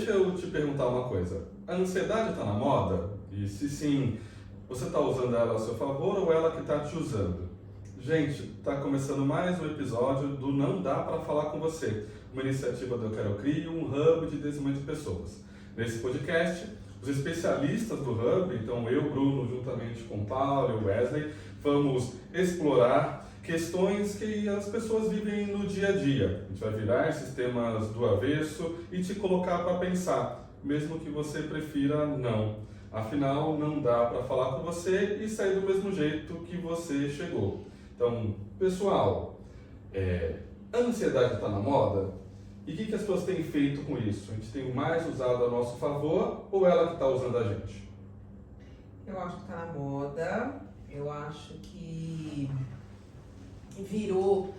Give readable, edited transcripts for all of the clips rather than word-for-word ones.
deixa eu te perguntar uma coisa. A ansiedade está na moda? E se sim, você está usando ela a seu favor ou ela que está te usando? Gente, está começando mais um episódio do Não Dá Para Falar Com Você, uma iniciativa do Eu Quero Crio, um hub de desenvolvimento de pessoas. Nesse podcast, os especialistas do hub, então eu, Bruno, juntamente com o Paulo e o Wesley, vamos explorar questões que as pessoas vivem no dia a dia. A gente vai virar esses temas do avesso e te colocar para pensar, mesmo que você prefira não. Afinal, não dá para falar com você e sair do mesmo jeito que você chegou. Então, pessoal, a ansiedade está na moda? E o que as pessoas têm feito com isso? A gente tem mais usado a nosso favor ou ela que está usando a gente? Eu acho que está na moda, eu acho que virou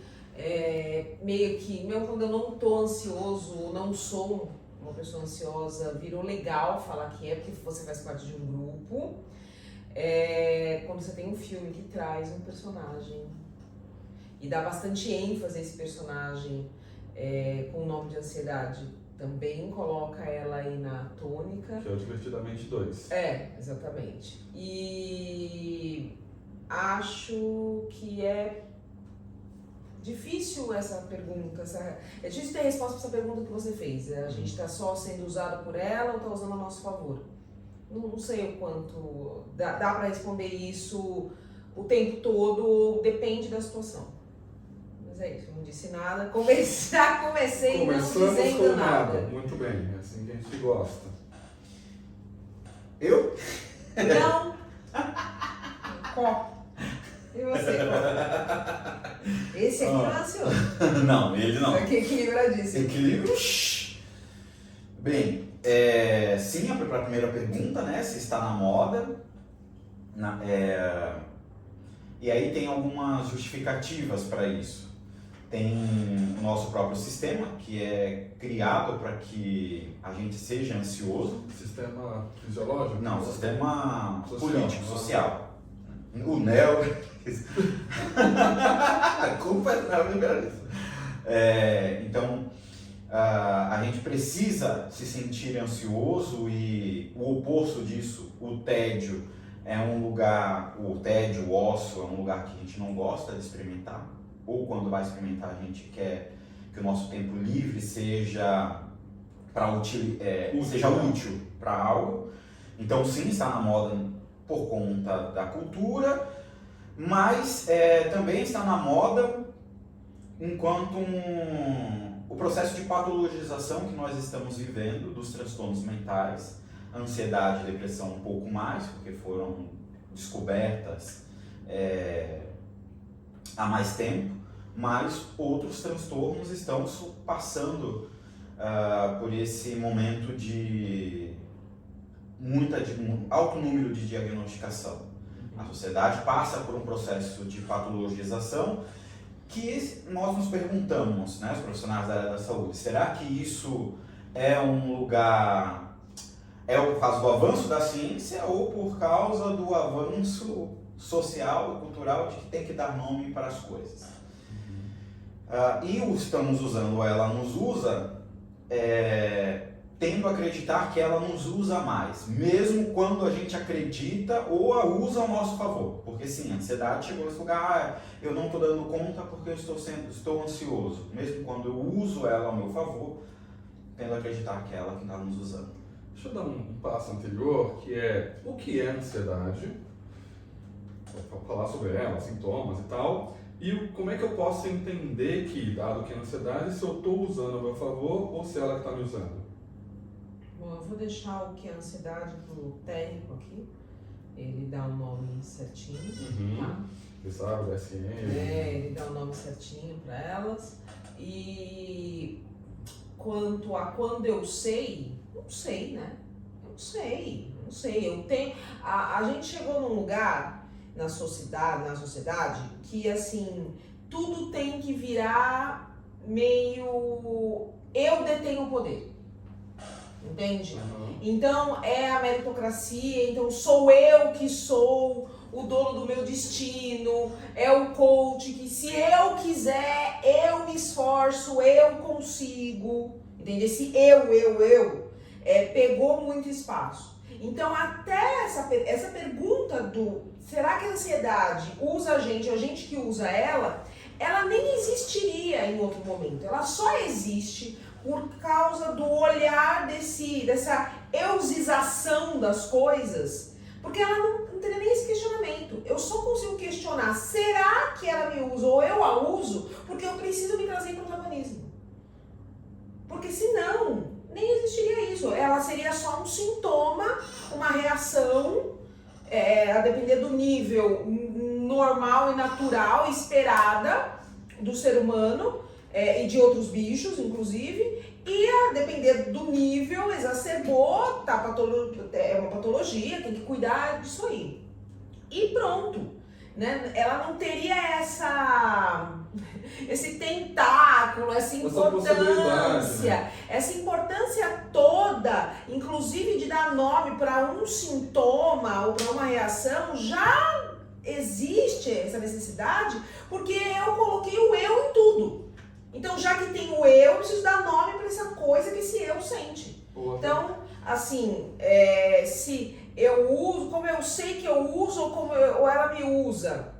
meio que, mesmo quando eu não estou ansioso, não sou uma pessoa ansiosa, virou legal falar que é, porque você faz parte de um grupo. Quando você tem um filme que traz um personagem e dá bastante ênfase a esse personagem com o nome de ansiedade, também coloca ela aí na tônica. Que é o Divertidamente 2. Exatamente. E acho que é difícil essa pergunta, é difícil ter resposta para essa pergunta que você fez. A gente está só sendo usado por ela ou está usando a nosso favor? Não sei o quanto dá para responder isso o tempo todo, ou depende da situação. Mas é isso, eu não disse nada. Já comecei não dizendo nada. Muito bem, é assim que a gente gosta. Eu? Não. Copo. E você, Copo? Esse aqui não é ansioso. Não, ele não. Isso aqui é equilibradíssimo. Equilíbrio. Bem, sim, a primeira pergunta, né? Se está na moda. E aí tem algumas justificativas para isso. Tem o nosso próprio sistema, que é criado para que a gente seja ansioso. Sistema fisiológico? Não, sistema social, político, social. O neo... A culpa é neoliberalismo. Então, a gente precisa se sentir ansioso e o oposto disso, o tédio, o tédio, o ócio, é um lugar que a gente não gosta de experimentar. Ou quando vai experimentar, a gente quer que o nosso tempo livre seja útil para algo. Então, sim, está na moda por conta da cultura, mas também está na moda enquanto o processo de patologização que nós estamos vivendo dos transtornos mentais, ansiedade e depressão um pouco mais, porque foram descobertas há mais tempo, mas outros transtornos estão passando por esse momento de alto número de diagnosticação. A sociedade passa por um processo de patologização que nós nos perguntamos, né, os profissionais da área da saúde, será que isso é um lugar, por causa do avanço da ciência ou por causa do avanço social e cultural de que tem que dar nome para as coisas? E o estamos usando, ou ela nos usa, tendo a acreditar que ela nos usa mais, mesmo quando a gente acredita ou a usa ao nosso favor. Porque sim, a ansiedade chegou nesse lugar, eu não estou dando conta porque eu estou ansioso, mesmo quando eu uso ela ao meu favor, tendo a acreditar que é ela que está nos usando. Deixa eu dar um passo anterior, que é o que é ansiedade, vou falar sobre ela, sintomas e tal, e como é que eu posso entender que, dado que é ansiedade, se eu estou usando ao meu favor ou se ela que está me usando. Bom, eu vou deixar o que é ansiedade pro técnico aqui. Ele dá um nome certinho, tá? Você sabe, da SM. Ele dá um nome certinho para elas. E quanto a quando eu sei, não sei, né? Eu não sei. Eu tenho. A gente chegou num lugar na sociedade que assim, tudo tem que virar meio eu detenho o poder. Entende? Então é a meritocracia, então sou eu que sou o dono do meu destino, é o coach que se eu quiser, eu me esforço, eu consigo, entende? Esse eu, pegou muito espaço. Então, até essa pergunta do será que a ansiedade usa a gente que usa ela nem existiria em outro momento. Ela só existe por causa do olhar dessa eusização das coisas, porque ela não teria nem esse questionamento. Eu só consigo questionar, será que ela me usa ou eu a uso, porque eu preciso me trazer para o protagonismo. Porque senão, nem existiria isso. Ela seria só um sintoma, uma reação, a depender do nível normal e natural, esperada do ser humano e de outros bichos, inclusive, e a depender do nível, exacerbou, é uma patologia, tem que cuidar disso aí. E pronto, né? Ela não teria esse tentáculo, essa importância toda, inclusive de dar nome para um sintoma ou para uma reação, já existe essa necessidade, porque eu coloquei o eu em tudo. Então, já que tem o eu preciso dar nome para essa coisa que esse eu sente. Então, assim, se eu uso, como eu sei que eu uso ou ela me usa,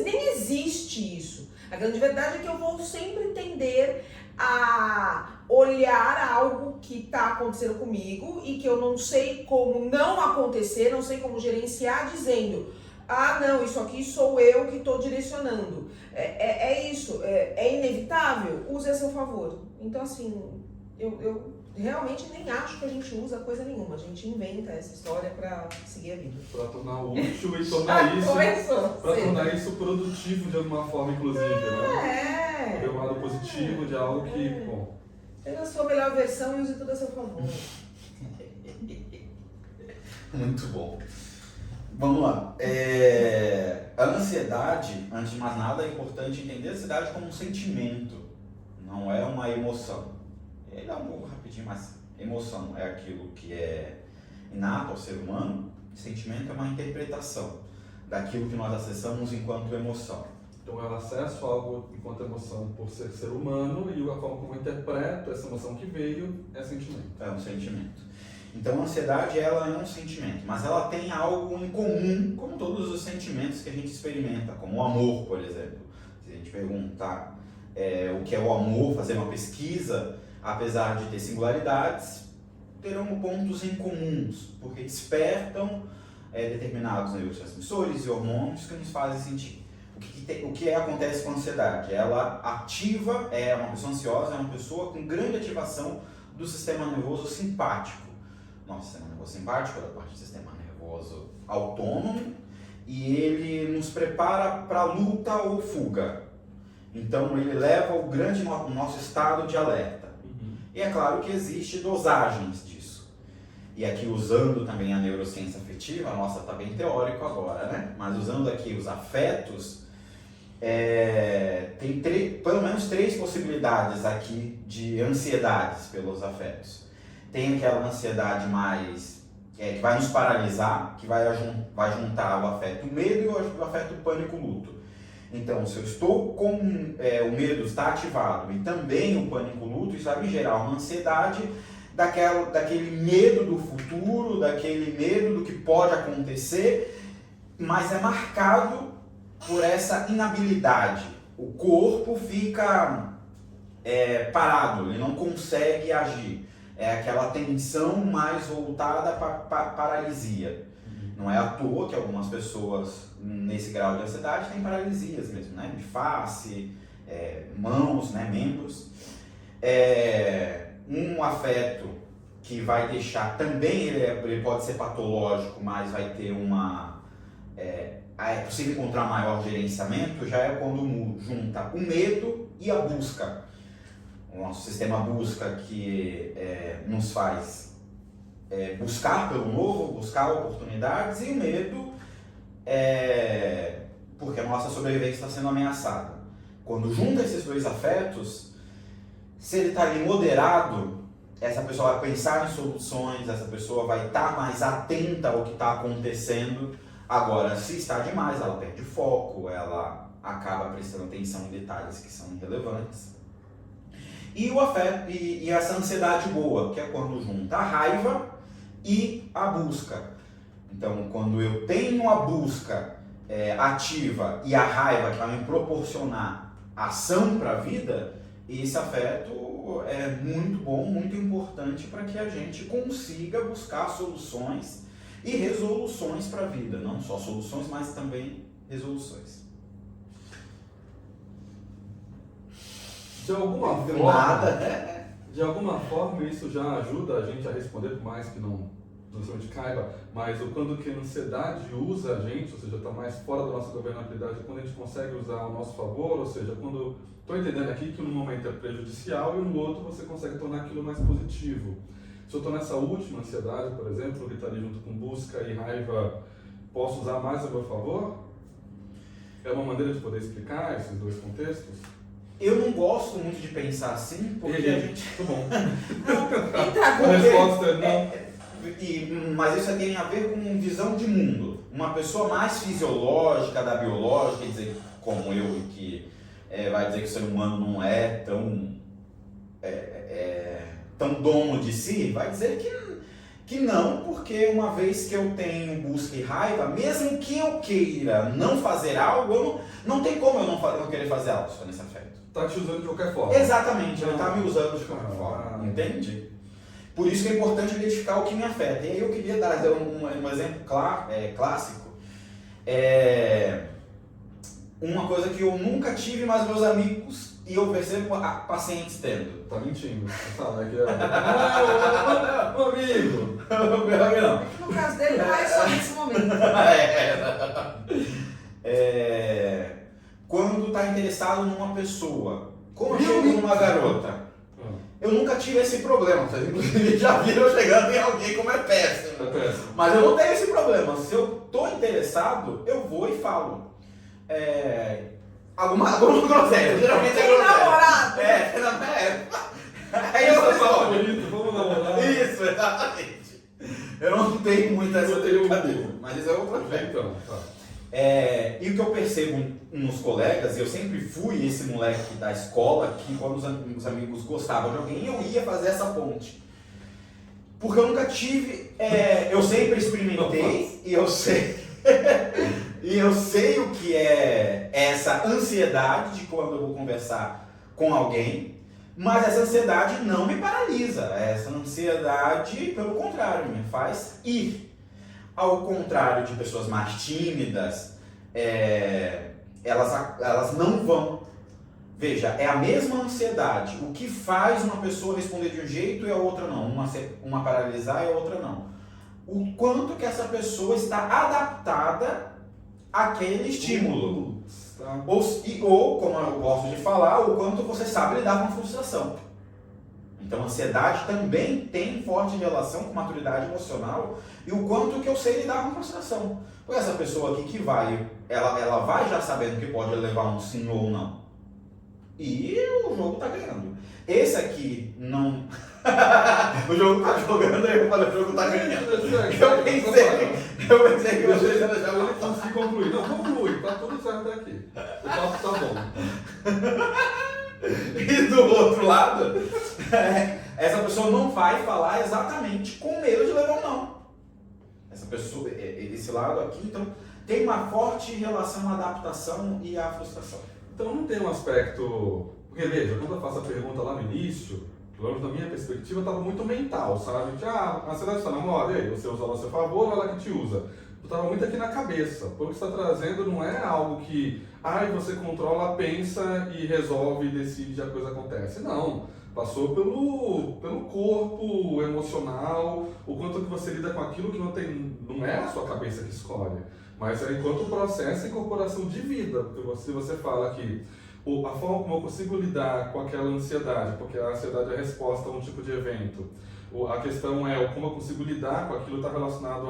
nem existe isso. A grande verdade é que eu vou sempre tender a olhar algo que está acontecendo comigo e que eu não sei como não acontecer, não sei como gerenciar, dizendo: ah, não, isso aqui sou eu que estou direcionando. É isso, é inevitável, use a seu favor. Então, assim, eu realmente nem acho que a gente usa coisa nenhuma. A gente inventa essa história para seguir a vida. Para tornar útil e tornar isso produtivo de alguma forma, inclusive, né? Ter um lado positivo de algo que, bom... Seja a sua melhor versão e use tudo a seu favor. Muito bom. Vamos lá. A ansiedade, antes de mais nada, é importante entender a ansiedade como um sentimento, não é uma emoção. E aí dá um pouco rapidinho, mas emoção é aquilo que é inato ao ser humano, e sentimento é uma interpretação daquilo que nós acessamos enquanto emoção. Então eu acesso algo enquanto emoção por ser humano e a forma como eu interpreto essa emoção que veio é sentimento. É um sentimento. Então a ansiedade ela é um sentimento, mas ela tem algo em comum, como todos os sentimentos que a gente experimenta, como o amor, por exemplo. Se a gente perguntar o que é o amor, fazer uma pesquisa, apesar de ter singularidades, terão pontos em comuns, porque despertam determinados neurotransmissores e hormônios que nos fazem sentir. O que acontece com a ansiedade? Ela ativa, uma pessoa ansiosa é uma pessoa com grande ativação do sistema nervoso simpático. Nosso sistema nervoso simpático é a parte do sistema nervoso autônomo e ele nos prepara para luta ou fuga. Então ele leva o nosso estado de alerta. E é claro que existe dosagens disso. E aqui usando também a neurociência afetiva, a nossa está bem teórico agora, né? Mas usando aqui os afetos, tem pelo menos 3 possibilidades aqui de ansiedades pelos afetos. Tem aquela ansiedade mais que vai nos paralisar, que vai juntar o afeto medo e o afeto pânico-luto. Então, se eu estou com o medo está ativado e também o pânico-luto, isso vai me gerar uma ansiedade daquele medo do futuro, daquele medo do que pode acontecer, mas é marcado por essa inabilidade. O corpo fica parado, ele não consegue agir. É aquela tensão mais voltada para paralisia. Não é à toa que algumas pessoas nesse grau de ansiedade têm paralisias mesmo, né? De face, mãos, né? Membros. Um afeto que vai deixar também, ele pode ser patológico, mas vai ter é possível encontrar maior gerenciamento, já é quando junta o medo e a busca. O nosso sistema busca que nos faz buscar pelo novo, buscar oportunidades, e o medo porque a nossa sobrevivência está sendo ameaçada. Quando junta esses 2 afetos, se ele está ali moderado, essa pessoa vai pensar em soluções, essa pessoa vai estar mais atenta ao que está acontecendo. Agora, se está demais, ela perde foco, ela acaba prestando atenção em detalhes que são irrelevantes. E o afeto e essa ansiedade boa, que é quando junta a raiva e a busca. Então, quando eu tenho a busca ativa e a raiva que vai me proporcionar ação para a vida, esse afeto é muito bom, muito importante para que a gente consiga buscar soluções e resoluções para a vida. Não só soluções, mas também resoluções. De alguma forma, Nada. de alguma forma isso já ajuda a gente a responder, por mais que não necessariamente caiba, mas o quando que a ansiedade usa a gente, ou seja, está mais fora da nossa governabilidade, quando a gente consegue usar ao nosso favor, ou seja, quando estou entendendo aqui que num momento é prejudicial e no outro você consegue tornar aquilo mais positivo. Se eu estou nessa última ansiedade, por exemplo, que está ali junto com busca e raiva, posso usar mais a meu favor? É uma maneira de poder explicar esses dois contextos? Eu não gosto muito de pensar assim, porque a gente... Muito bom. Então, A resposta é não. Mas isso tem a ver com visão de mundo. Uma pessoa mais fisiológica, da biológica, quer dizer, como eu, que vai dizer que o ser humano não é tão dono de si, vai dizer que não, porque uma vez que eu tenho busca e raiva, mesmo que eu queira não fazer algo, não tem como eu não querer fazer algo nesse afeto. Tá te usando de qualquer forma. Exatamente, ele está me usando de qualquer forma, entende? Por isso que é importante identificar o que me afeta. E aí eu queria dar um exemplo clássico. Uma coisa que eu nunca tive, mas meus amigos, e eu percebo pacientes tendo. Tá mentindo. Fala que meu amigo. Não. no caso dele, não é só nesse momento. Quando está interessado numa pessoa, como eu chego numa garota, eu nunca tive esse problema. Vocês inclusive já viram chegando em alguém como é péssimo. É péssimo. Mas eu não tenho esse problema. Se eu estou interessado, eu vou e falo. Alguma groselha, geralmente é Tem groselha. namorado? Aí eu Essa respondo. fala bonito, vamos namorar. Isso, exatamente. Eu não tenho muito essa Eu tenho brincadeira, mas isso é outra coisa. Então, tá. E o que eu percebo nos colegas, eu sempre fui esse moleque da escola que quando os amigos gostavam de alguém, eu ia fazer essa ponte. Porque eu nunca tive, eu sempre experimentei e eu sei, e eu sei o que é essa ansiedade de quando eu vou conversar com alguém, mas essa ansiedade não me paralisa, essa ansiedade, pelo contrário, me faz ir. Ao contrário de pessoas mais tímidas, elas não vão. Veja, é a mesma ansiedade. O que faz uma pessoa responder de um jeito e a outra não. Uma paralisar e a outra não. O quanto que essa pessoa está adaptada àquele estímulo. Tá. Ou, como eu gosto de falar, o quanto você sabe lidar com a frustração. Então, a ansiedade também tem forte relação com maturidade emocional e o quanto que eu sei lidar com a frustração. Porque essa pessoa aqui que ela vai já sabendo que pode levar um sim ou não. E o jogo tá ganhando. Esse aqui não... o jogo tá jogando, aí eu falei, o jogo tá ganhando. Eu pensei que vocês iam deixar Eu não consegui concluir. Não, conclui, tá tudo certo aqui. O papo tá bom. E do outro lado, essa pessoa não vai falar exatamente com medo de levar um não. Essa pessoa, esse lado aqui, então, tem uma forte relação à adaptação e à frustração. Então não tem um aspecto... Porque veja, quando eu faço a pergunta lá no início, pelo menos na minha perspectiva, estava muito mental, sabe? A ansiedade está na moda, e aí você usa ela a seu favor ou ela que te usa? Eu estava muito aqui na cabeça, porque o que você está trazendo não é algo que você controla, pensa e resolve e decide e a coisa acontece. Não, passou pelo corpo emocional, o quanto que você lida com aquilo que não é a sua cabeça que escolhe, mas é enquanto processo e incorporação de vida, porque se você fala que a forma como eu consigo lidar com aquela ansiedade, porque a ansiedade é a resposta a um tipo de evento. A questão é como eu consigo lidar com aquilo, está relacionado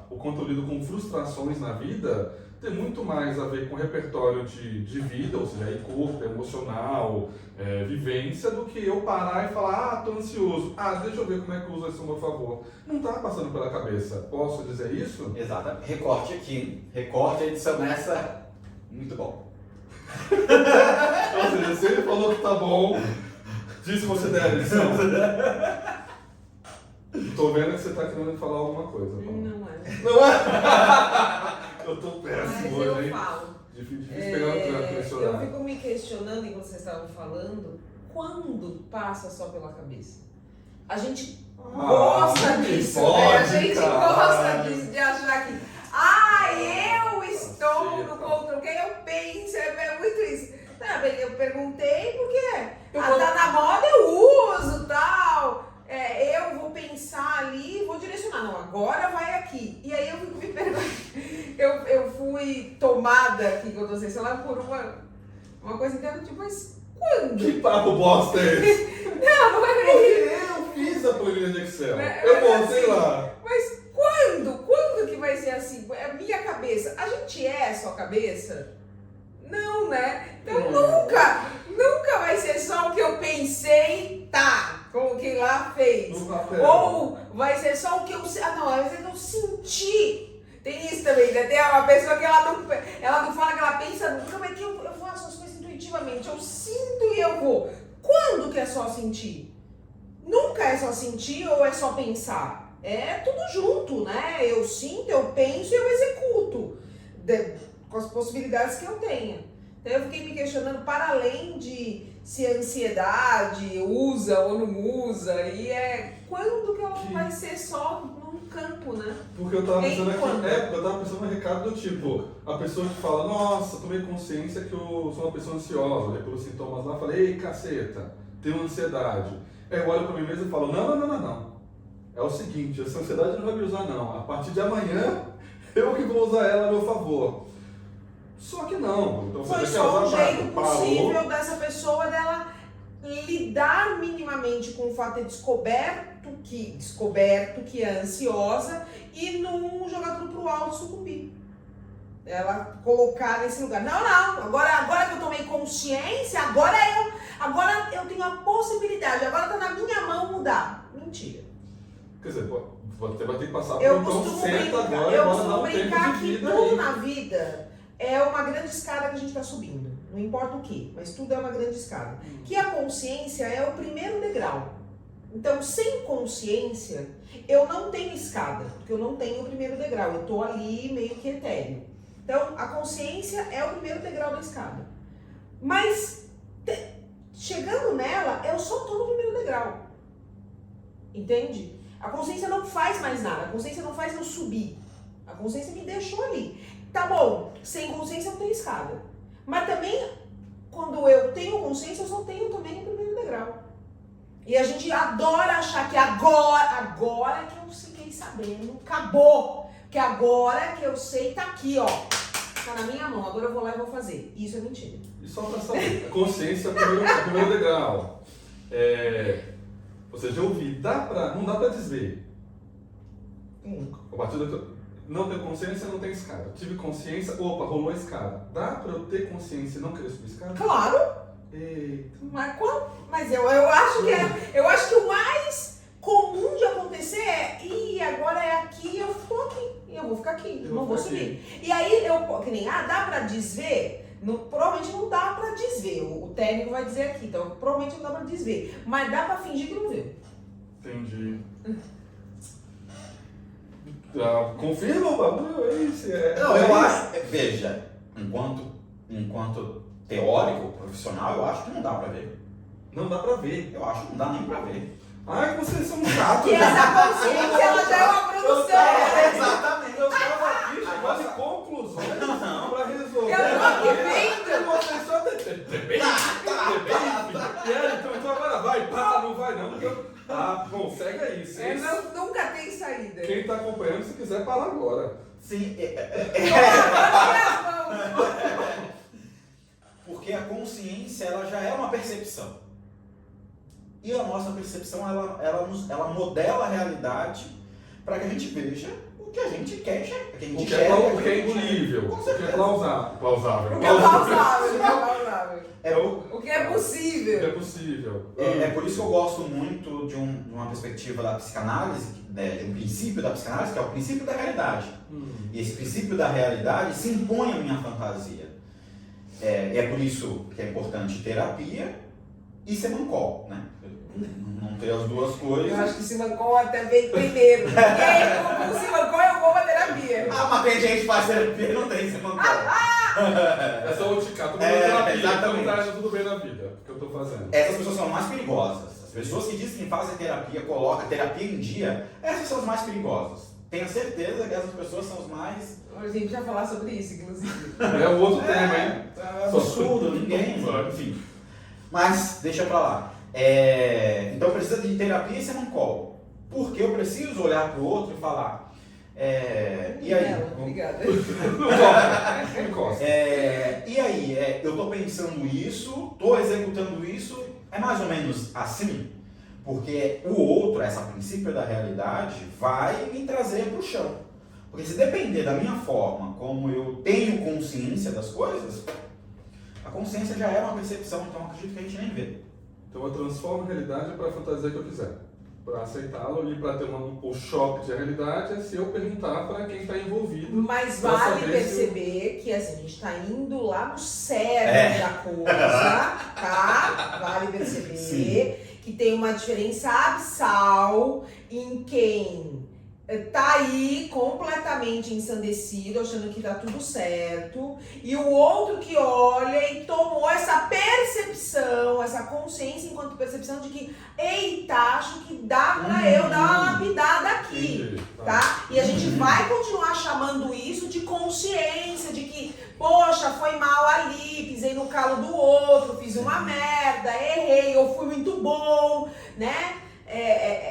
o quanto eu lido com frustrações na vida, tem muito mais a ver com repertório de vida, ou seja, aí corpo, emocional, vivência, do que eu parar e falar, tô ansioso, deixa eu ver como é que eu uso isso a meu favor. Não está passando pela cabeça, posso dizer isso? Exato, recorte aqui, recorte a edição nessa, muito bom. Ou seja, se ele falou que tá bom, Desconsidere, são. Tô vendo que você tá querendo falar alguma coisa. Não é. Não é? Eu tô péssimo Mas eu hoje, hein? falo. Difícil pegar o tranco nesse Eu horário. fico me questionando enquanto vocês estavam falando, quando passa só pela cabeça? A gente gosta não disso, pode, né? A gente caralho. gosta disso, de achar que eu estou no controle, que eu penso, é muito isso. Não, eu perguntei porque tá na moda, eu uso, tal. Eu vou pensar ali, vou direcionar. Não, agora vai aqui. E aí eu fico me perguntando. Eu fui tomada aqui, quando vocês falaram, por uma coisa inteira, tipo, mas quando? Que papo bosta é esse? Não é Porque eu fiz a planilha de Excel. Eu montei assim, lá. Mas quando? Quando que vai ser assim? É a minha cabeça. A gente é só cabeça? Não, né? Então nunca vai ser só o que eu pensei, tá, como quem lá fez. No papel. Ou vai ser só o que eu... não, vai ser o que eu senti. Tem isso também, né? Tem uma pessoa que ela não fala que ela pensa nunca, mas que eu faço as coisas intuitivamente. Eu sinto e eu vou. Quando que é só sentir? Nunca é só sentir ou é só pensar. É tudo junto, né? Eu sinto, eu penso e eu executo. Com as possibilidades que eu tenho. Então eu fiquei me questionando, para além de se a ansiedade usa ou não usa, e quando que ela vai ser só num campo, né? Porque eu tava pensando Quando? aqui, eu tava pensando no recado do tipo, a pessoa que fala, nossa, tomei consciência que eu sou uma pessoa ansiosa, olhei pelos sintomas lá, falei, ei, caceta, tenho ansiedade. Aí eu olho pra mim mesmo e falo, não. É o seguinte, essa ansiedade não vai me usar não, a partir de amanhã, eu que vou usar ela a meu favor. Só que não. Então Foi você só um jeito parou. possível dessa pessoa dela lidar minimamente com o fato de descoberto que é ansiosa e não jogar tudo pro alto e sucumbir. Ela colocar nesse lugar. Não, agora que eu tomei consciência, agora eu tenho a possibilidade, agora tá na minha mão mudar. Mentira. Quer dizer, você vai ter que passar por Eu um costumo conceito agora, eu agora dá costumo um tempo brincar de que vida tudo aí. na vida é uma grande escada que a gente está subindo. Não importa o que, mas tudo é uma grande escada. Que a consciência é o primeiro degrau. Então, sem consciência, eu não tenho escada, porque eu não tenho o primeiro degrau. Eu estou ali meio que etéreo. Então, a consciência é o primeiro degrau da escada. Mas, chegando nela, eu só estou no primeiro degrau. Entende? A consciência não faz mais nada. A consciência não faz eu subir. A consciência me deixou ali. Tá bom, sem consciência eu tenho escada. Mas também, quando eu tenho consciência, eu só tenho também o primeiro degrau. E a gente adora achar que agora que eu fiquei sabendo, acabou. Que agora que eu sei, tá aqui, ó. Tá na minha mão, agora eu vou lá e vou fazer. Isso é mentira. E só pra saber, a consciência é o primeiro degrau. Ou seja, eu ouvi, não dá pra desver. A partir do que eu não tenho consciência, não tem escada. Tive consciência, opa, rolou a escada. Dá pra eu ter consciência e não querer subir a escada? Claro. Eita. Mas eu acho que o mais comum de acontecer agora é aqui, eu tô aqui. E eu vou ficar aqui, não vou subir. E aí, que nem, dá pra desver? Provavelmente não dá pra desver. O técnico vai dizer aqui, então provavelmente não dá pra desver. Mas dá pra fingir que não viu. Entendi. Confirma o bagulho aí, se é. Não, eu acho, veja, enquanto teórico, profissional, eu acho que não dá pra ver. Não dá pra ver. Eu acho que não dá nem pra ver. Ai, vocês são chatos. E essa consciência, ela já é uma produção. Exatamente. Eu tava aqui chegando em conclusões pra resolver. Eu tô aqui vendo. E vocês só então agora vai, não vai não. Bom, segue aí. Nunca tem saída. Quem tá acompanhando, se quiser, para agora. Sim, porque a consciência, ela já é uma percepção. E a nossa percepção, ela modela a realidade para que a gente veja o que a gente quer enxergar. O que é engolível, o que é plausável. O que é plausável. O que é possível. O que é possível. É por isso que eu gosto muito de uma perspectiva da psicanálise, de um princípio da psicanálise, que é o princípio da realidade. E esse princípio da realidade se impõe à minha fantasia. É por isso que é importante terapia e Semancol, né? Não ter as duas coisas. Eu acho que o Simancol até veio primeiro. E aí, com o Simancol eu vou pra terapia. Ah, mas tem gente que faz terapia e não tem Semancol. É só odicar, tô fazendo terapia, exatamente. então tá tudo bem na vida, que eu tô fazendo. Essas pessoas são mais perigosas. As pessoas que dizem que fazem terapia, colocam a terapia em dia, essas são as mais perigosas. Tenho certeza que essas pessoas são as mais... A gente vai falar sobre isso, inclusive. É o outro tema, hein? É absurdo, ninguém, enfim. Mas, deixa pra lá. Então precisa de terapia e Semancol. Porque eu preciso olhar pro outro e falar... e aí? Obrigada. Encosta. E aí? Eu tô pensando isso, tô executando isso, é mais ou menos assim? Porque o outro, essa princípio da realidade, vai me trazer pro chão. Porque se depender da minha forma, como eu tenho consciência das coisas, a consciência já é uma percepção, então acredito que a gente nem vê. Então eu transformo a realidade para a fantasia que eu quiser. Para aceitá-lo e para ter o choque de realidade é se eu perguntar para quem está envolvido. Mas pra vale saber perceber que assim, a gente está indo lá no cerne da coisa, tá? Vale perceber Sim. que tem uma diferença abissal em quem tá aí completamente ensandecido, achando que tá tudo certo, e o outro que olha e tomou essa percepção, essa consciência enquanto percepção de que, eita, acho que dá pra eu dar uma lapidada aqui. Entendi. Tá? E a gente vai continuar chamando isso de consciência, de que, poxa, foi mal ali, pisei no calo do outro, fiz uma merda, errei, eu fui muito bom, né?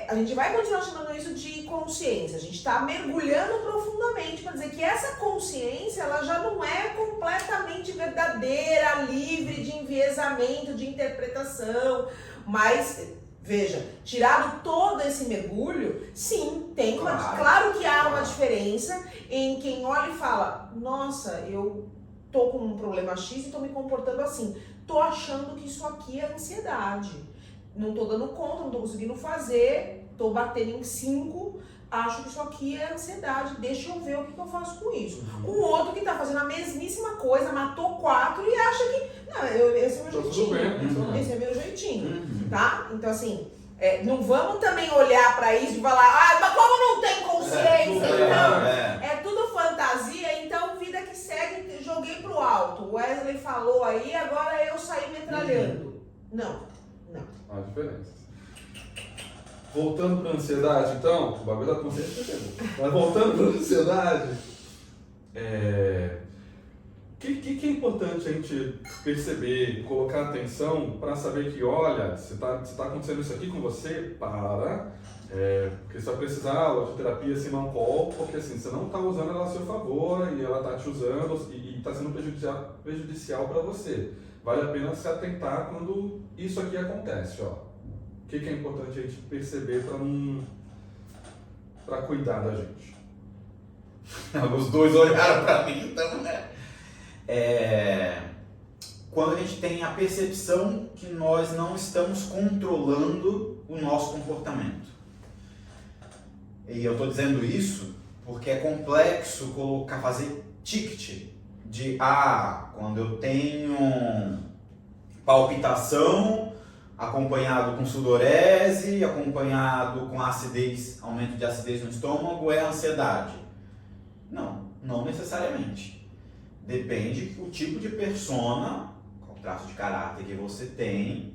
A gente vai continuar chamando isso de consciência. A gente está mergulhando profundamente para dizer que essa consciência ela já não é completamente verdadeira, livre de enviesamento, de interpretação, mas veja, tirado todo esse mergulho, sim, tem claro que há uma diferença em quem olha e fala, nossa, eu tô com um problema X e tô me comportando assim, tô achando que isso aqui é ansiedade. Não tô dando conta, não tô conseguindo fazer, tô batendo em 5, acho que isso aqui é ansiedade, deixa eu ver o que eu faço com isso. Um outro que tá fazendo a mesmíssima coisa, matou 4 e acha que, não, esse é o meu jeitinho, esse é meu jeitinho, tá? Então assim, não vamos também olhar pra isso e falar, mas como não tem consciência, então, é tudo fantasia, então vida que segue, joguei pro alto. O Wesley falou aí, agora eu saí metralhando. Não. Há diferenças. Voltando para a ansiedade, então, o bagulho da consciência pegou. Mas voltando para a ansiedade, que é importante a gente perceber, colocar atenção para saber que, olha, se tá acontecendo isso aqui com você, porque você vai precisar de terapia Semancol, porque assim, você não está usando ela a seu favor e ela está te usando e está sendo prejudicial para você. Vale a pena se atentar quando isso aqui acontece, ó. O que é importante a gente perceber para cuidar da gente? Os dois olharam para mim, então, né? Quando a gente tem a percepção que nós não estamos controlando o nosso comportamento. E eu estou dizendo isso porque é complexo fazer ticket de quando eu tenho palpitação acompanhado com sudorese, acompanhado com acidez, aumento de acidez no estômago, é ansiedade. Não necessariamente. Depende do tipo de persona, qual traço de caráter que você tem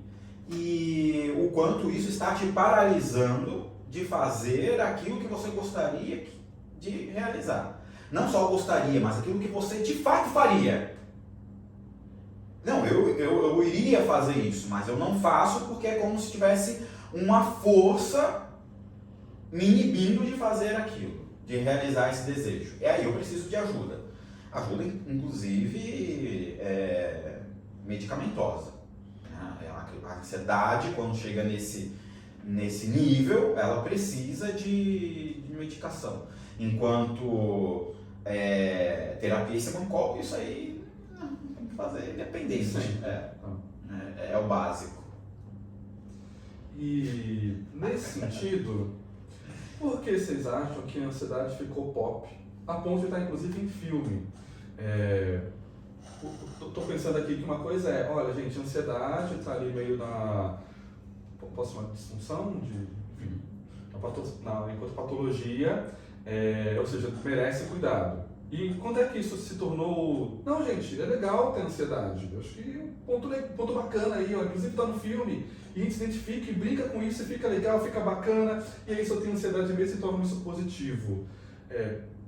e o quanto isso está te paralisando de fazer aquilo que você gostaria de realizar. Não só gostaria, mas aquilo que você de fato faria. Não, eu iria fazer isso, mas eu não faço porque é como se tivesse uma força me inibindo de fazer aquilo, de realizar esse desejo. E aí eu preciso de ajuda. Ajuda, inclusive, medicamentosa. A ansiedade, quando chega nesse nível, ela precisa de medicação. Enquanto terapia e Semancol, isso aí tem que fazer independência. É o básico. E nesse sentido, por que vocês acham que a ansiedade ficou pop? A ponto de estar inclusive em filme. Tô pensando aqui que uma coisa é, olha, gente, ansiedade está ali meio na... Posso chamar de disfunção? Enfim, enquanto patologia, ou seja, merece cuidado. E quando é que isso se tornou... Não, gente, é legal ter ansiedade. Eu acho que ponto bacana aí, ó, inclusive tá no filme, e a gente se identifica e brinca com isso, e fica legal, fica bacana, e aí se eu tenho ansiedade mesmo, se torna isso positivo.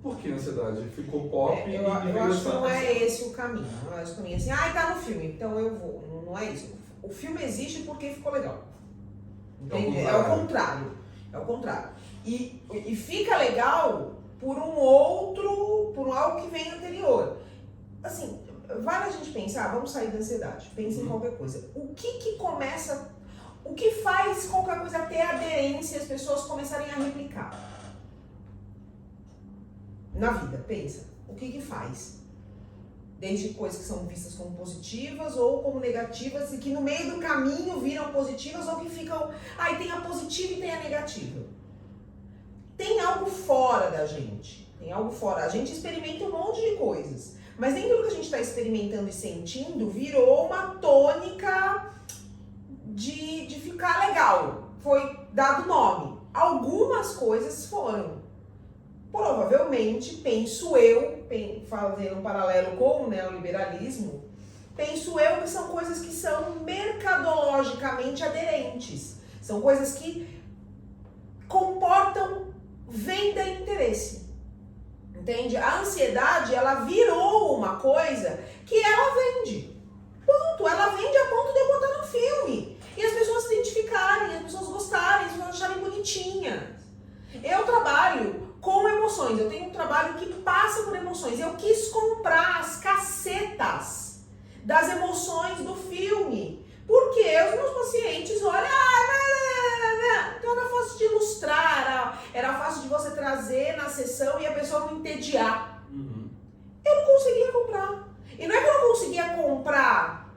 Por que a ansiedade ficou pop? Eu acho que não é esse o caminho. Não é esse o caminho assim, tá no filme, então eu vou. Não é isso. O filme existe porque ficou legal. Entende? É o contrário. É o contrário. E fica legal por algo que vem anterior. Assim, vale a gente pensar, vamos sair da ansiedade. Pense em qualquer coisa. O que faz qualquer coisa ter aderência e as pessoas começarem a replicar? Na vida, pensa. O que faz? Desde coisas que são vistas como positivas ou como negativas e que no meio do caminho viram positivas ou que ficam... tem a positiva e tem a negativa. Tem algo fora da gente. Tem algo fora. A gente experimenta um monte de coisas. Mas nem tudo que a gente está experimentando e sentindo virou uma tônica de ficar legal. Foi dado nome. Algumas coisas foram. Provavelmente, penso eu, fazendo um paralelo com o neoliberalismo, penso eu que são coisas que são mercadologicamente aderentes. São coisas que comportam venda e interesse. Entende? A ansiedade, ela virou uma coisa que ela vende. Ponto. Ela vende a ponto de eu botar no filme. E as pessoas se identificarem, as pessoas gostarem, as pessoas acharem bonitinhas. Eu trabalho com emoções, eu tenho um trabalho que passa por emoções. Eu quis comprar as cacetas das emoções do filme, porque os meus pacientes olham, então era fácil de ilustrar, era fácil de você trazer na sessão e a pessoa não entediar. Eu não conseguia comprar. E não é que eu não conseguia comprar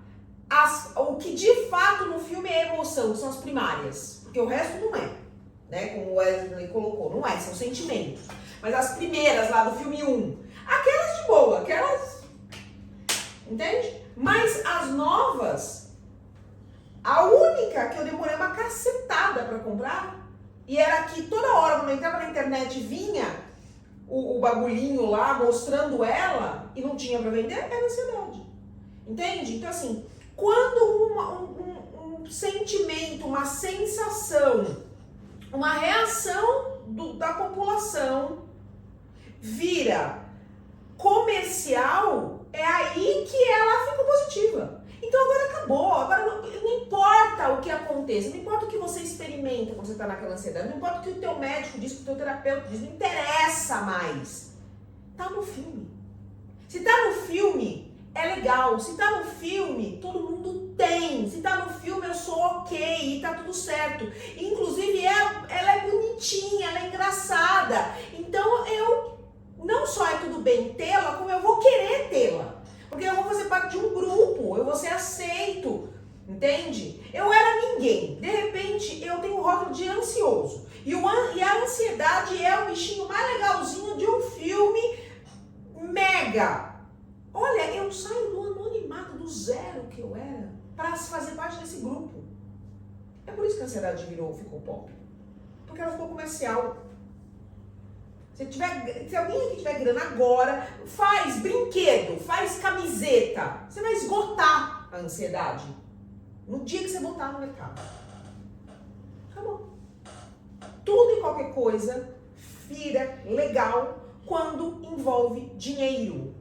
o que de fato no filme é emoção, que são as primárias, porque o resto não é. Né, como o Wesley colocou, não é, são sentimentos. Mas as primeiras lá do filme 1, aquelas de boa, aquelas... Entende? Mas as novas, a única que eu demorei uma cacetada pra comprar, e era que toda hora, quando eu entrava na internet, vinha o bagulhinho lá mostrando ela, e não tinha pra vender, era ansiedade. Entende? Então assim, quando um sentimento, uma sensação, uma reação da população vira comercial, é aí que ela fica positiva. Então agora acabou, agora não importa o que aconteça, não importa o que você experimenta quando você está naquela ansiedade, não importa o que o teu médico diz, o que o teu terapeuta diz, não interessa mais. Tá no filme. Se tá no filme, é legal. Se tá no filme, todo mundo tem. Se tá no filme, eu sou ok e tá tudo certo. Inclusive, ela é bonitinha, ela é engraçada. Então, não só é tudo bem tê-la, como eu vou querer tê-la. Porque eu vou fazer parte de um grupo, eu vou ser aceito. Entende? Eu era ninguém. De repente, eu tenho o rótulo de ansioso. E a ansiedade é o bichinho mais legalzinho de um filme mega. Olha, eu saio do anonimato, do zero que eu era, para fazer parte desse grupo. É por isso que a ansiedade ficou pop. Porque ela ficou comercial. Se alguém aqui tiver grana agora, faz brinquedo, faz camiseta. Você vai esgotar a ansiedade no dia que você botar no mercado. Acabou. Tudo e qualquer coisa vira legal quando envolve dinheiro.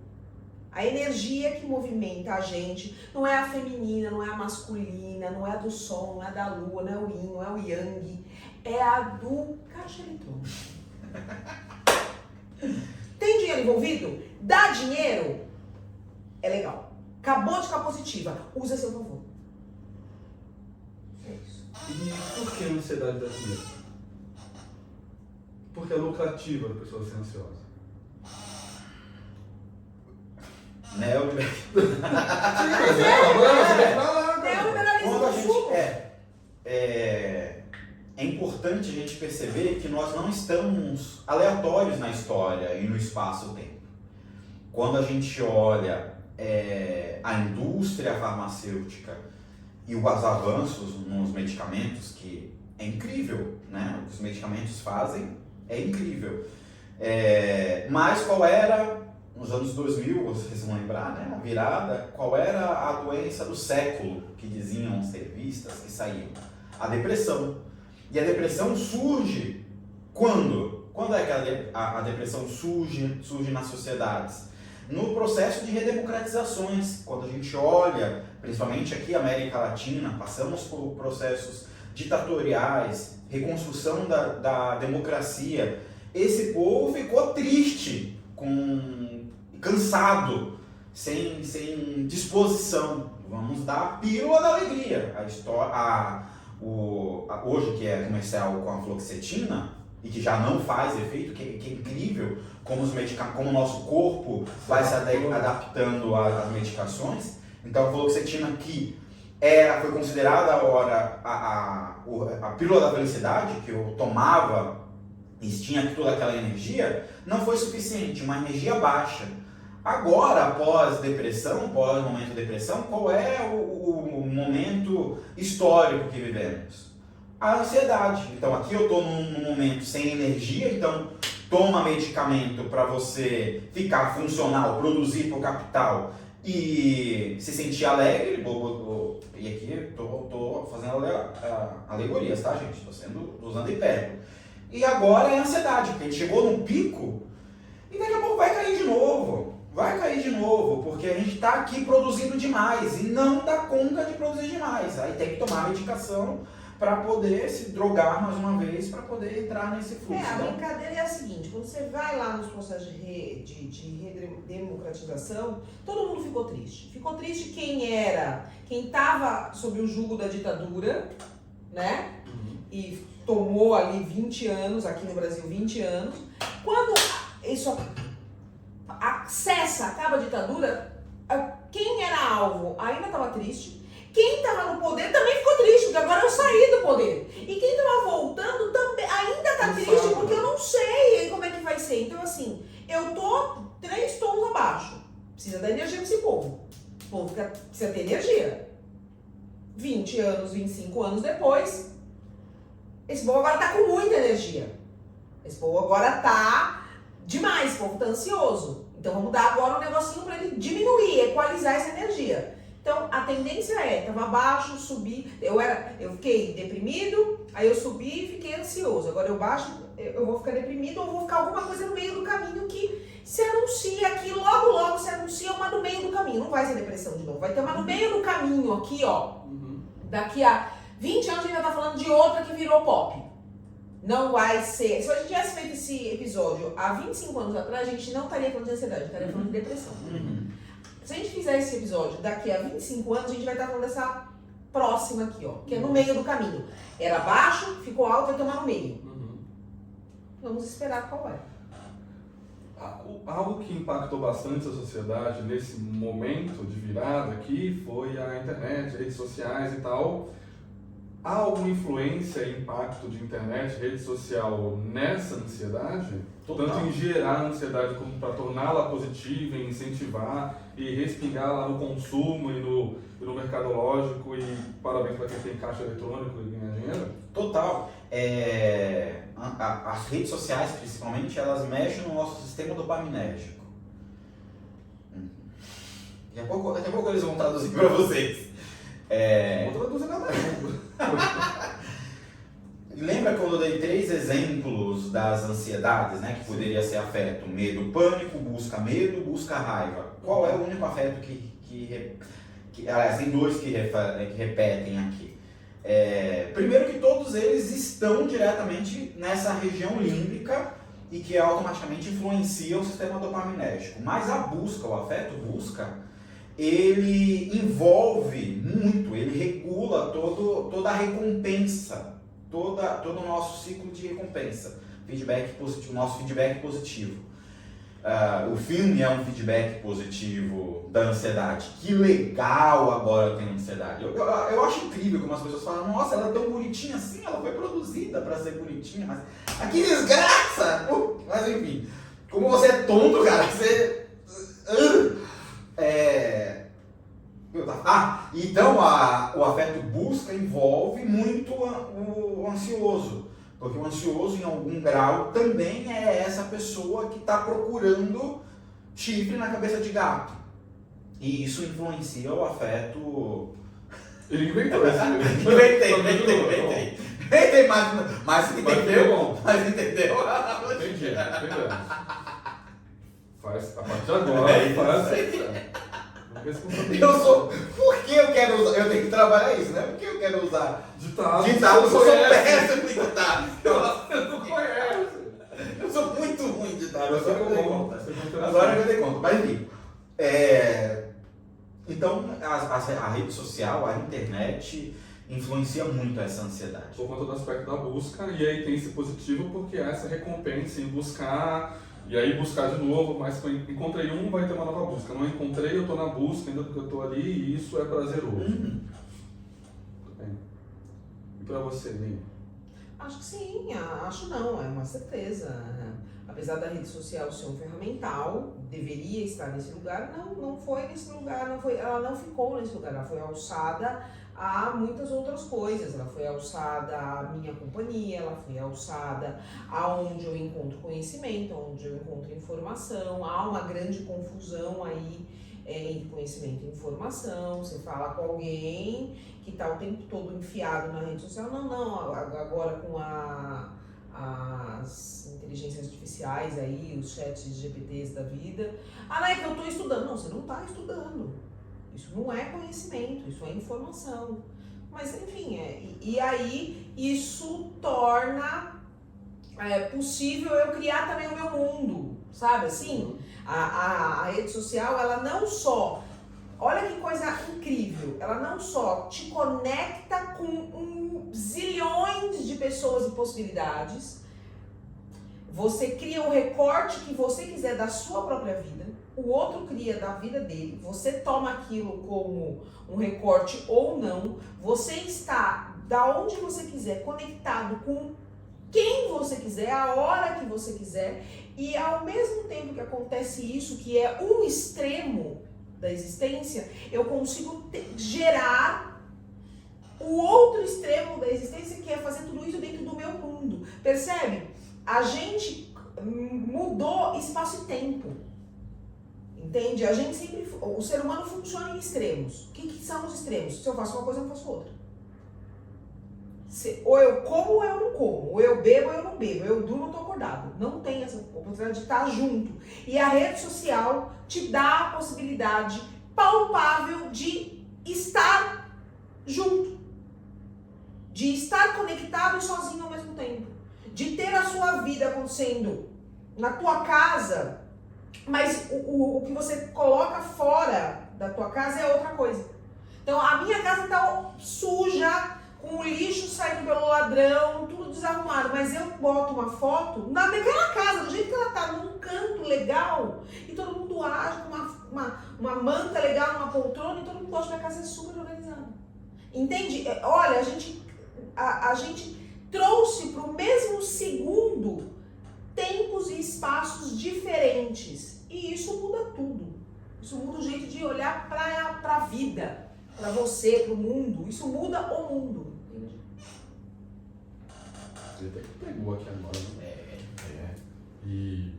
A energia que movimenta a gente não é a feminina, não é a masculina, não é a do sol, não é a da lua, não é o yin, não é o yang, é a do caixa eletrônico. Tem dinheiro envolvido? Dá dinheiro? É legal. Acabou de ficar positiva. Usa a seu favor. É isso. E por que a ansiedade dá dinheiro? Porque é lucrativa a pessoa ser ansiosa. Neoliberalismo. Neoliberalismo É importante a gente perceber que nós não estamos aleatórios na história e no espaço-tempo. Quando a gente olha a indústria farmacêutica e os avanços nos medicamentos, que é incrível, né? O que os medicamentos fazem é incrível. Mas qual era, nos anos 2000, vocês vão lembrar, né? A virada, qual era a doença do século, que diziam as revistas que saíam? A depressão. E a depressão surge quando? Quando é que a depressão surge nas sociedades? No processo de redemocratizações, quando a gente olha, principalmente aqui na América Latina, passamos por processos ditatoriais, reconstrução da democracia, esse povo ficou triste, cansado, sem disposição. Vamos dar a pílula da alegria. Hoje, que é comercial com a fluoxetina, e que já não faz efeito, que é incrível como o nosso corpo vai se adaptando às medicações. Então a fluoxetina, que foi considerada a pílula da felicidade, que eu tomava e tinha toda aquela energia, não foi suficiente, uma energia baixa. Agora, pós-depressão, pós-momento de depressão, qual é o momento histórico que vivemos? A ansiedade. Então aqui eu estou num momento sem energia, então toma medicamento para você ficar funcional, produzir para o capital e se sentir alegre. E aqui estou fazendo alegorias, tá, gente? Estou usando hipérbole. E agora é a ansiedade, porque a gente chegou num pico e daqui a pouco vai cair de novo. Vai cair de novo, porque a gente está aqui produzindo demais e não dá conta de produzir demais. Aí tem que tomar medicação para poder se drogar mais uma vez, para poder entrar nesse fluxo. A brincadeira é a seguinte, quando você vai lá nos processos de redemocratização, todo mundo ficou triste. Ficou triste quem estava sob o jugo da ditadura, né? E tomou ali 20 anos, aqui no Brasil 20 anos. Quando isso acaba a ditadura, quem era alvo ainda estava triste. Quem estava no poder também ficou triste, porque agora eu saí do poder. E quem estava voltando também ainda está triste, porque eu não sei como é que vai ser. Então, assim, eu tô 3 tons abaixo. Precisa dar energia para esse povo. O povo precisa ter energia. 20 anos, 25 anos depois, esse povo agora está com muita energia. Esse povo agora está demais, esse povo está ansioso. Então, vamos dar agora um negocinho para ele diminuir, equalizar essa energia. Então, a tendência estava abaixo, subi, eu fiquei deprimido, aí eu subi e fiquei ansioso. Agora eu baixo, eu vou ficar deprimido ou vou ficar alguma coisa no meio do caminho que se anuncia aqui, logo se anuncia uma no meio do caminho. Não vai ser depressão de novo, vai ter uma no meio do caminho aqui, ó. Daqui a 20 anos a gente já tá falando de outra que virou pop. Não vai ser... Se a gente tivesse feito esse episódio há 25 anos atrás, a gente não estaria falando de ansiedade, estaria falando de depressão. Se a gente fizer esse episódio daqui a 25 anos, a gente vai estar falando dessa próxima aqui, ó, que é no meio do caminho. Era baixo, ficou alto, vai tomar no meio. Vamos esperar qual é. Algo que impactou bastante a sociedade nesse momento de virada aqui foi a internet, redes sociais e tal. Há alguma influência e impacto de internet, rede social nessa ansiedade? Total. Tanto em gerar a ansiedade como para torná-la positiva, incentivar e respingar lá no consumo e no mercadológico, e parabéns para quem tem caixa eletrônico e ganha dinheiro? Total. As redes sociais, principalmente, elas mexem no nosso sistema dopaminérgico. Daqui a pouco eles vão traduzir para vocês. Vou traduzir nada. Lembra quando eu dei 3 exemplos das ansiedades, né? Que poderia ser afeto, medo, pânico, busca raiva. Qual é o único afeto aliás, tem 2 que repetem aqui. Primeiro que todos eles estão diretamente nessa região límbica e que automaticamente influencia o sistema dopaminérgico. Mas o afeto busca, ele envolve muito, ele regula toda a recompensa, todo o nosso ciclo de recompensa, nosso feedback positivo. O filme é um feedback positivo da ansiedade. Que legal, agora eu tenho ansiedade. Eu acho incrível como as pessoas falam, nossa, ela é tão bonitinha assim, ela foi produzida para ser bonitinha, mas que desgraça! Mas enfim, como você é tonto, cara, você... Então o afeto busca envolve muito o ansioso. Porque o ansioso, em algum grau, também é essa pessoa que está procurando chifre na cabeça de gato. E isso influencia o afeto. Ele inventou isso. Inventei, mas entendeu? Mas entendeu? Entendi. Faz, a partir de agora, Eu sou. Por que eu quero usar? Eu tenho que trabalhar isso, né? Por que eu quero usar ditado? Eu sou péssimo em ditado. Você não conhece. Eu sou muito ruim em ditado. Agora eu dei conta. Agora eu dei conta. Mas enfim. Então, a rede social, a internet, influencia muito essa ansiedade. Por conta do aspecto da busca, e aí tem esse positivo porque há essa recompensa em buscar, e aí buscar de novo, mas se eu encontrei vai ter uma nova busca. Não encontrei, eu estou na busca ainda porque eu estou ali e isso é prazeroso. Muito bem. E para você, Lin? Acho que sim, acho não, é uma certeza. Apesar da rede social ser um ferramental, deveria estar nesse lugar, não foi nesse lugar, ela não ficou nesse lugar, ela foi alçada a muitas outras coisas, ela foi alçada à minha companhia, ela foi alçada aonde eu encontro conhecimento, onde eu encontro informação, há uma grande confusão aí entre conhecimento e informação. Você fala com alguém que está o tempo todo enfiado na rede social, agora com as inteligências artificiais aí, os chats GPTs da vida. Não é que eu estou estudando. Não, você não está estudando. Isso não é conhecimento, isso é informação. Mas enfim, e aí isso torna possível eu criar também o meu mundo, sabe assim? A rede social, ela não só, olha que coisa incrível, ela não só te conecta com zilhões de pessoas e possibilidades, você cria o recorte que você quiser da sua própria vida, o outro cria da vida dele, você toma aquilo como um recorte ou não, você está da onde você quiser, conectado com quem você quiser, a hora que você quiser, e ao mesmo tempo que acontece isso, que é um extremo da existência, eu consigo gerar o outro extremo da existência, que é fazer tudo isso dentro do meu mundo. Percebe? A gente mudou espaço e tempo. Entende? A gente sempre, o ser humano funciona em extremos. O que são os extremos? Se eu faço uma coisa, eu não faço outra. Ou eu como ou eu não como, ou eu bebo ou eu não bebo, eu durmo ou estou acordado. Não tem essa oportunidade de estar junto. E a rede social te dá a possibilidade palpável de estar junto, de estar conectado e sozinho ao mesmo tempo, de ter a sua vida acontecendo na tua casa, mas o que você coloca fora da tua casa é outra coisa. Então a minha casa está suja, com o lixo saindo pelo ladrão, tudo desarrumado, mas eu boto uma foto naquela casa, do jeito que ela tá, num canto legal, e todo mundo age com uma manta legal, uma poltrona, e todo mundo acha que a casa é super organizada. Entende? Olha, a gente trouxe para o mesmo segundo tempos e espaços diferentes, e isso muda tudo. Isso muda o jeito de olhar para a vida, para você, para o mundo. Isso muda o mundo. Ele até que pegou aqui agora, né? E,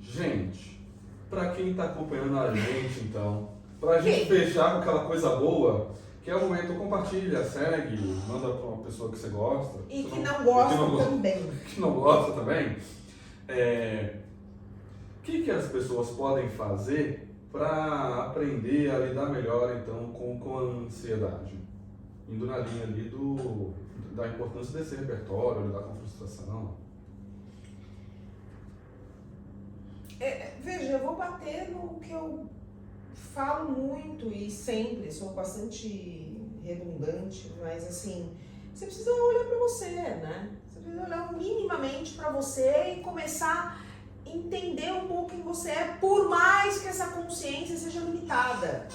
gente, pra quem tá acompanhando a gente, então, pra gente fechar com aquela coisa boa, que é o momento, compartilha, segue, manda pra uma pessoa que você gosta. E que não gosta também. Que não gosta também. O que as pessoas podem fazer para aprender a lidar melhor, então, com a ansiedade? Indo na linha ali da importância desse repertório, lidar com a frustração. Veja, eu vou bater no que eu falo muito e sempre, sou bastante redundante, mas assim, você precisa olhar para você, né? Você precisa olhar minimamente para você e começar a entender um pouco quem você é, por mais que essa consciência seja limitada.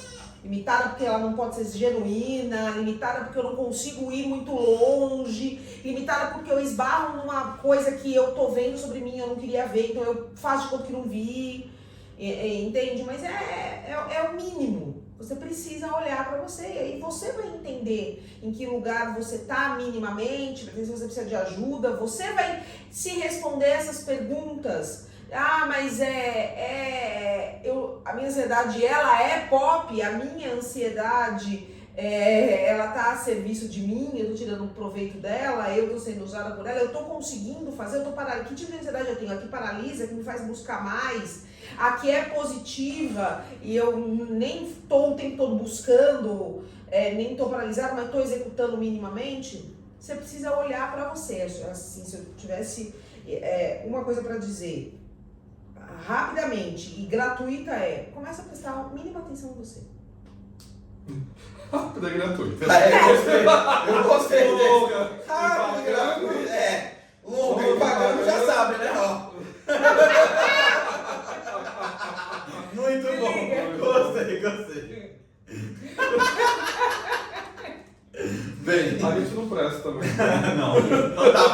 Limitada porque ela não pode ser genuína, limitada porque eu não consigo ir muito longe, limitada porque eu esbarro numa coisa que eu tô vendo sobre mim, eu não queria ver, então eu faço de conta que não vi, entende? Mas é o mínimo. Você precisa olhar para você e aí você vai entender em que lugar você está minimamente, se você precisa de ajuda, você vai se responder essas perguntas. Ah, mas a minha ansiedade, ela é pop, a minha ansiedade, ela tá a serviço de mim, eu tô tirando um proveito dela, eu tô sendo usada por ela, eu tô conseguindo fazer, eu tô paralisada. Que tipo de ansiedade eu tenho? A que paralisa, que me faz buscar mais, a que é positiva e eu nem tô o tempo todo buscando, nem tô paralisada, mas tô executando minimamente. Você precisa olhar para você. Assim, se eu tivesse uma coisa para dizer rapidamente e gratuita, começa a prestar a mínima atenção em você. Rápido e gratuito. Eu gostei Longa. desse. Rápido e gratuito. Longa e pagando já sabe, né? Ó. Muito bom. Gostei. Bem. A gente não presta também. Não dá.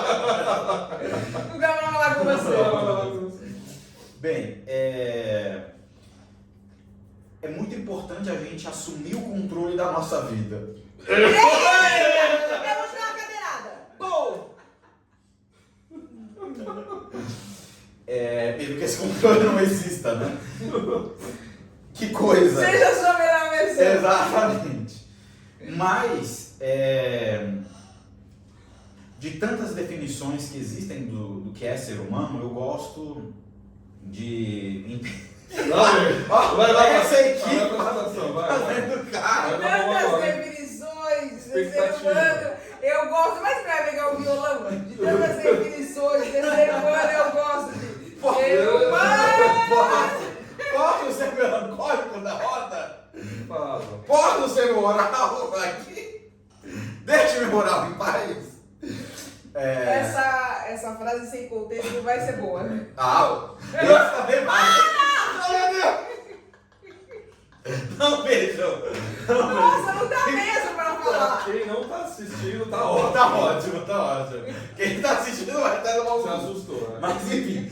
Não dá pra falar com você. Bem, é muito importante a gente assumir o controle da nossa vida. Eu vou te dar uma cadeirada. Bom! Mesmo que esse controle não exista, né? Que coisa! Seja a sua melhor versão. Exatamente. Mas, de tantas definições que existem do que é ser humano, eu gosto de... Vai. Essa equipe Vai pra apresentação, vai. fazendo cara. Tantas definições de ser humano, eu gosto, mas você vai pegar o violão, de tantas definições de ser humano, eu gosto de ser humano. Posso ser melancólico da roda? Fala. Posso ser moral aqui? Deixe-me moral em paz. Essa frase sem contexto não vai ser boa. Eu saber mais. Não beijam. Nossa, não dá mesmo pra falar. Quem não tá assistindo, tá Tá ótimo. ótimo. Quem tá assistindo vai estar no Se mau assustou, né? Mas enfim.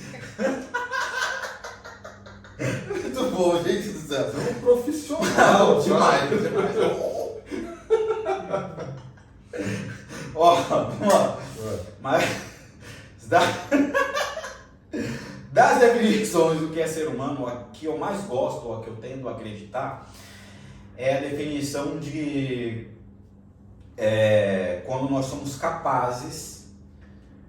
Muito bom, gente do céu. É um profissional. Demais. Ó, vamos lá. Mas das definições do que é ser humano, a que eu mais gosto, ou a que eu tendo a acreditar, é a definição de quando nós somos capazes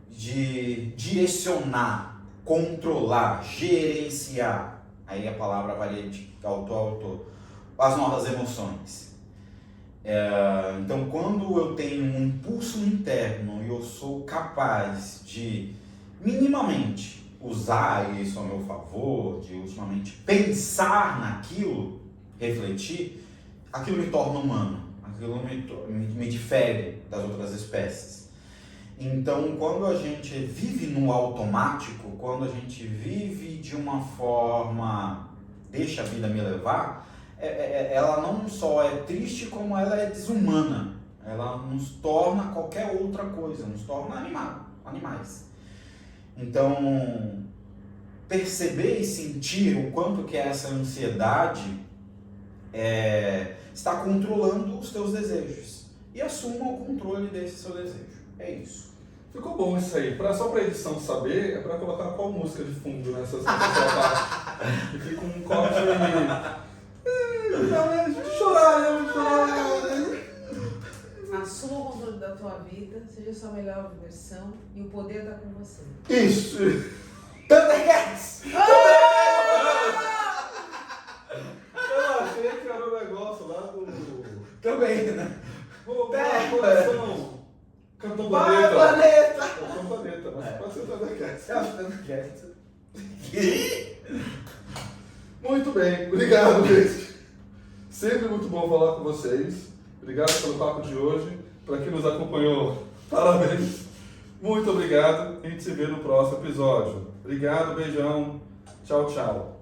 de direcionar, controlar, gerenciar, aí a palavra varia de autor a autor, as nossas emoções. Então, quando eu tenho um impulso interno e eu sou capaz de minimamente usar isso a meu favor, de ultimamente pensar naquilo, refletir, aquilo me torna humano, aquilo me difere das outras espécies. Então, quando a gente vive no automático, quando a gente vive de uma forma, deixa a vida me levar, ela não só é triste, como ela é desumana. Ela nos torna qualquer outra coisa, nos torna animais. Então, perceber e sentir o quanto que essa ansiedade está controlando os teus desejos. E assuma o controle desse seu desejo. É isso. Ficou bom isso aí. Só pra edição saber, é pra colocar qual música de fundo nessas que fica um corte de chorar. Assuma o controle da tua vida, seja a sua melhor versão e o poder está com você. Isso! Thundercats! Eu achei que era um negócio lá do... Também, né? Coração! Capitão Vai, Planeta! planeta! Capitão Planeta, mas pode ser Thundercats. Thundercats. Muito bem, obrigado, gente. Sempre muito bom falar com vocês. Obrigado pelo papo de hoje. Para quem nos acompanhou, parabéns. Muito obrigado. A gente se vê no próximo episódio. Obrigado, beijão. Tchau, tchau.